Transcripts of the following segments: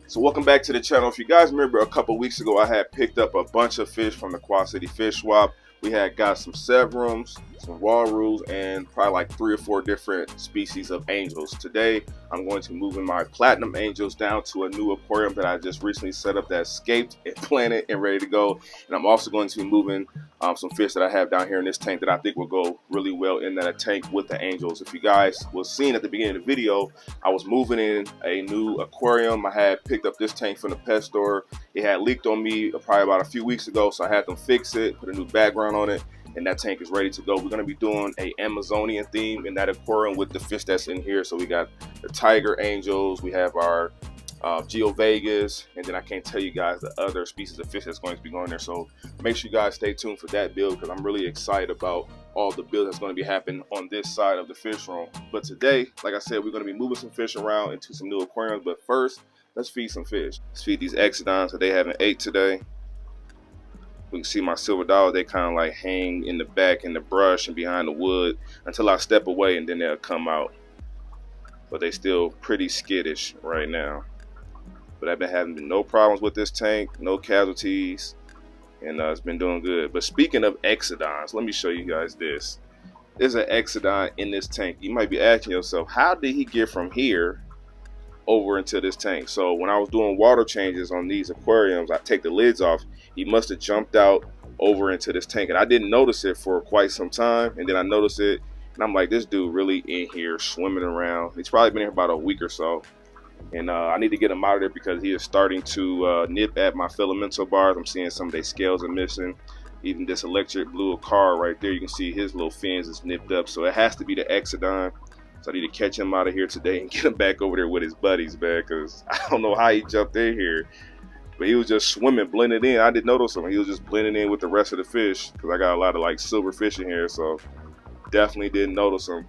So welcome back to the channel. If you guys remember, a couple weeks ago I had picked up a bunch of fish from the Quad City Fish Swap. We had got some severums, some walrus, and probably like 3 or 4 different species of angels. Today I'm going to be moving my platinum angels down to a new aquarium that I just recently set up that's scaped and planted and ready to go. And I'm also going to be moving some fish that I have down here in this tank that I think will go really well in that tank with the angels. If you guys was seeing at the beginning of the video, I was moving in a new aquarium. I had picked up this tank from the pet store. It had leaked on me probably about a few weeks ago, so I had them fix it, put a new background on it, and that tank is ready to go. We're going to be doing a Amazonian theme in that aquarium with the fish that's in here. So we got the tiger angels, we have our Geo Vegas, and then I can't tell you guys the other species of fish that's going to be going there. So make sure you guys stay tuned for that build, because I'm really excited about all the build that's going to be happening on this side of the fish room. But today, like I said, we're going to be moving some fish around into some new aquariums. But first, let's feed some fish. Let's feed these exodons that they haven't ate today. We can see my silver dollars, they kind of like hang in the back in the brush and behind the wood until I step away, and then they'll come out. But they still pretty skittish right now. But I've been having no problems with this tank, no casualties, and it's been doing good. But speaking of exodons, let me show you guys this. There's an exodon in this tank. You might be asking yourself, how did he get from here over into this tank? So when I was doing water changes on these aquariums, I take the lids off, he must have jumped out over into this tank, and I didn't notice it for quite some time, and then I noticed it, and I'm like, this dude really in here swimming around. He's probably been here about a week or so. And I need to get him out of there because he is starting to nip at my filamental bars. I'm seeing some of their scales are missing. Even this electric blue car right there, you can see his little fins is nipped up. So it has to be the exodon. So I need to catch him out of here today and get him back over there with his buddies, man, because I don't know how he jumped in here. But he was just swimming, blending in. I didn't notice him. He was just blending in with the rest of the fish because I got a lot of like silver fish in here. So definitely didn't notice him.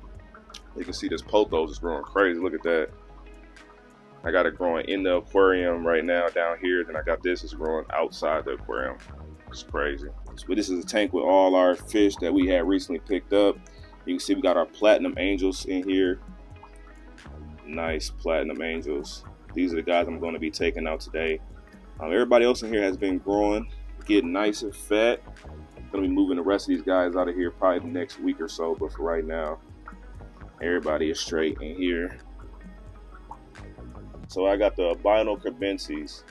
You can see this pothos is growing crazy. Look at that. I got it growing in the aquarium right now down here. Then I got this is growing outside the aquarium. It's crazy. So this is a tank with all our fish that we had recently picked up. You can see we got our platinum angels in here. Nice platinum angels. These are the guys I'm going to be taking out today. Everybody else in here has been growing, getting nice and fat. I'm going to be moving the rest of these guys out of here probably the next week or so. But for right now, everybody is straight in here. So I got the albino carbenses.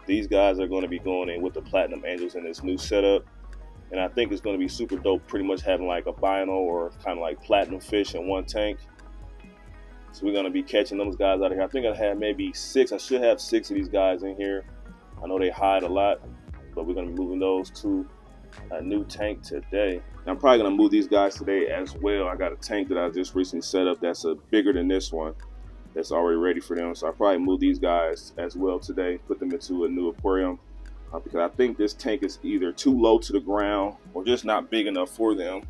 These guys are going to be going in with the platinum angels in this new setup. And I think it's going to be super dope, pretty much having like albino or kind of like platinum fish in one tank. So we're going to be catching those guys out of here. I think I have maybe 6. I should have 6 of these guys in here. I know they hide a lot, but we're going to be moving those to a new tank today. And I'm probably going to move these guys today as well. I got a tank that I just recently set up that's bigger than this one. That's already ready for them. So I'll probably move these guys as well today, put them into a new aquarium because I think this tank is either too low to the ground or just not big enough for them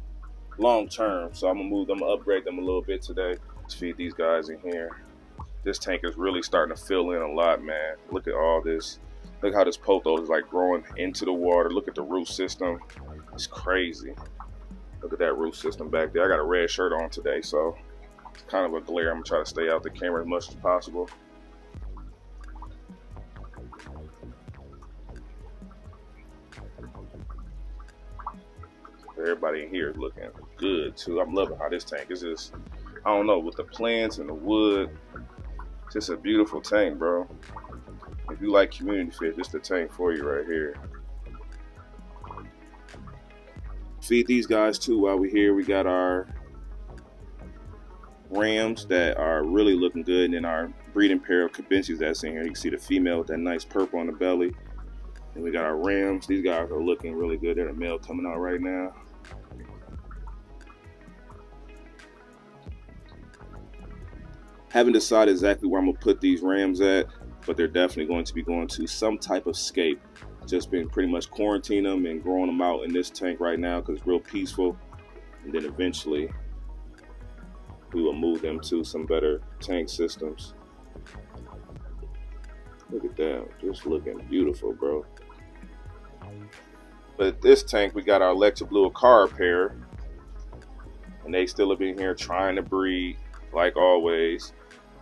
long term. So I'm gonna move them, upgrade them a little bit today. Let's feed these guys in here. This tank is really starting to fill in a lot, man. Look at all this. Look how this pothos is like growing into the water. Look at the root system. It's crazy. Look at that root system back there. I got a red shirt on today, so it's kind of a glare. I'm gonna try to stay out the camera as much as possible. Everybody in here is looking good too. I'm loving how this tank is just, I don't know, with the plants and the wood, it's just a beautiful tank, bro. If you like community fish, this is the tank for you right here. Feed these guys too while we're here. We got our rams that are really looking good, and then our breeding pair of carbenses that's in here. You can see the female with that nice purple on the belly. And we got our rams. These guys are looking really good. They're the male coming out right now. Haven't decided exactly where I'm gonna put these rams at, but they're definitely going to be going to some type of scape. Just been pretty much quarantining them and growing them out in this tank right now because it's real peaceful. And then eventually we will move them to some better tank systems. Look at that, just looking beautiful, bro. But this tank, we got our electric blue car pair, and they still have been here trying to breed like always.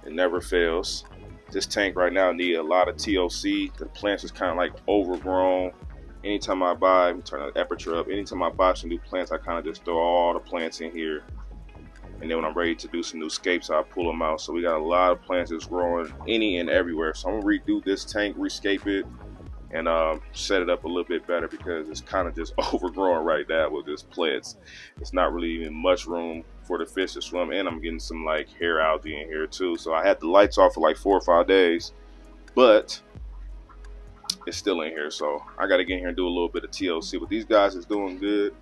It never fails. This tank right now need a lot of TLC. The plants is kind of like overgrown. Anytime I buy, turn the aperture up. Anytime I buy some new plants, I kind of just throw all the plants in here. And then when I'm ready to do some new scapes, I pull them out. So we got a lot of plants that's growing any and everywhere. So I'm gonna redo this tank, rescape it, and set it up a little bit better because it's kind of just overgrown right now with this plants. It's not really even much room for the fish to swim, and I'm getting some like hair algae in here too. So I had the lights off for like 4 or 5 days, but it's still in here. So I got to get in here and do a little bit of TLC. But these guys is doing good,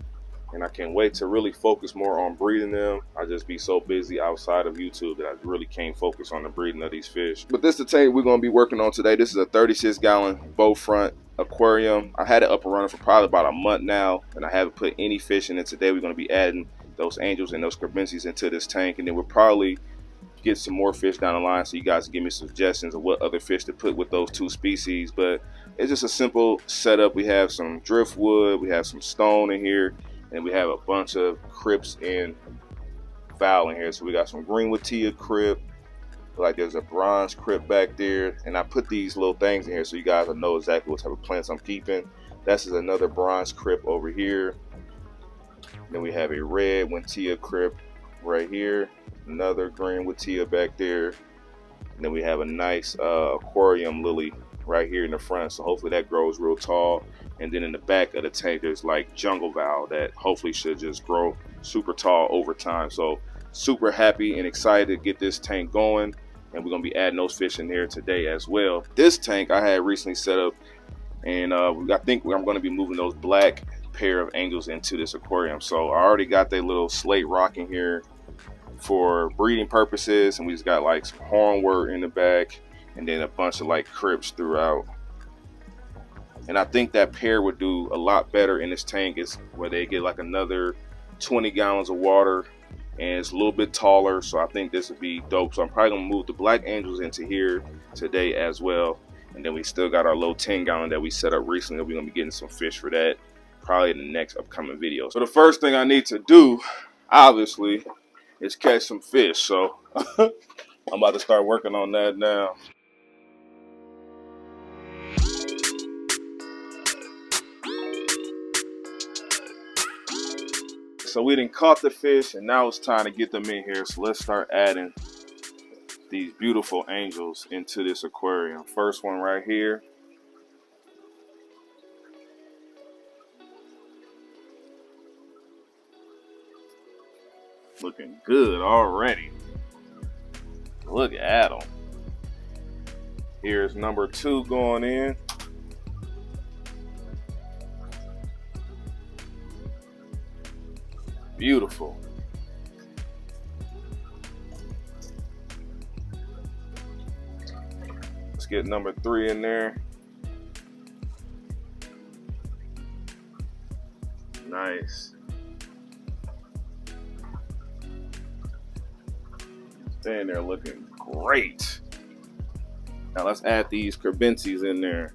and I can't wait to really focus more on breeding them. I just be so busy outside of YouTube that I really can't focus on the breeding of these fish. But this is the tank we're going to be working on today. This is a 36-gallon bow front aquarium. I had it up and running for probably about a month now, and I haven't put any fish in it. Today we're going to be adding those angels and those crabencies into this tank, and then we'll probably get some more fish down the line, so you guys can give me suggestions of what other fish to put with those 2 species. But it's just a simple setup. We have some driftwood, we have some stone in here, and we have a bunch of crypts and foul in here. So we got some greenwood tia crypt, like there's a bronze crypt back there, and I put these little things in here so you guys will know exactly what type of plants I'm keeping. This is another bronze crypt over here. Then we have a red Wintia crypt right here, another green Wintia back there, and then we have a nice aquarium lily right here in the front. So hopefully that grows real tall. And then in the back of the tank, there's like jungle val that hopefully should just grow super tall over time. So super happy and excited to get this tank going, and we're gonna be adding those fish in there today as well. This tank I had recently set up, and I think I'm gonna be moving those black pair of angels into this aquarium. So I already got that little slate rock in here for breeding purposes, and we just got like some hornwort in the back, and then a bunch of like crypts throughout. And I think that pair would do a lot better in this tank, is where they get like another 20 gallons of water, and it's a little bit taller. So I think this would be dope. So I'm probably gonna move the black angels into here today as well. And then we still got our little 10-gallon that we set up recently. We're gonna be getting some fish for that probably in the next upcoming video. So the first thing I need to do, obviously, is catch some fish. So I'm about to start working on that now. So we done caught the fish, and now it's time to get them in here. So let's start adding these beautiful angels into this aquarium. First one right here. Looking good already. Look at them. Here's number 2 going in. Beautiful. Let's get number 3 in there. Nice. Staying there looking great. Now let's add these crabencies in there.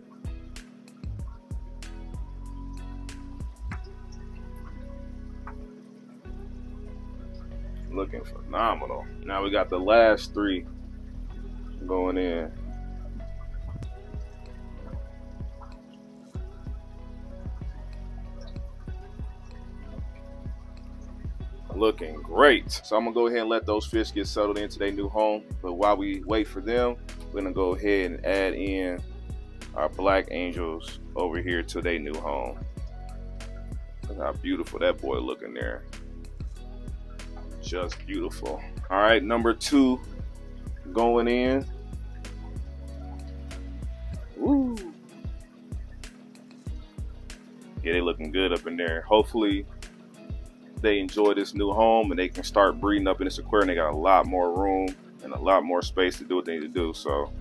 Looking phenomenal. Now we got the last 3 going in. Looking great. So I'm gonna go ahead and let those fish get settled into their new home. But while we wait for them, we're gonna go ahead and add in our black angels over here to their new home. Look how beautiful that boy looking there. Just beautiful. All right, number 2 going in. Woo. Yeah, they looking good up in there. Hopefully they enjoy this new home and they can start breeding up in this aquarium. They got a lot more room and a lot more space to do what they need to do. So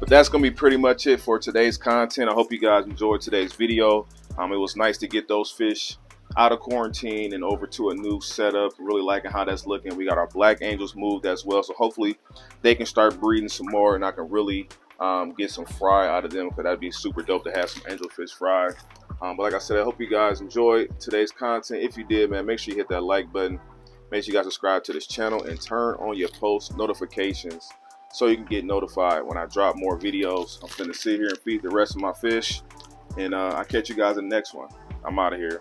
But that's gonna be pretty much it for today's content. I hope you guys enjoyed today's video. It was nice to get those fish out of quarantine and over to a new setup. Really liking how that's looking. We got our black angels moved as well, so hopefully they can start breeding some more and I can really get some fry out of them, because that'd be super dope to have some angelfish fry. But like I said, I hope you guys enjoyed today's content. If you did, man, make sure you hit that like button. Make sure you guys subscribe to this channel and turn on your post notifications so you can get notified when I drop more videos. I'm finna sit here and feed the rest of my fish, and I'll catch you guys in the next one. I'm out of here.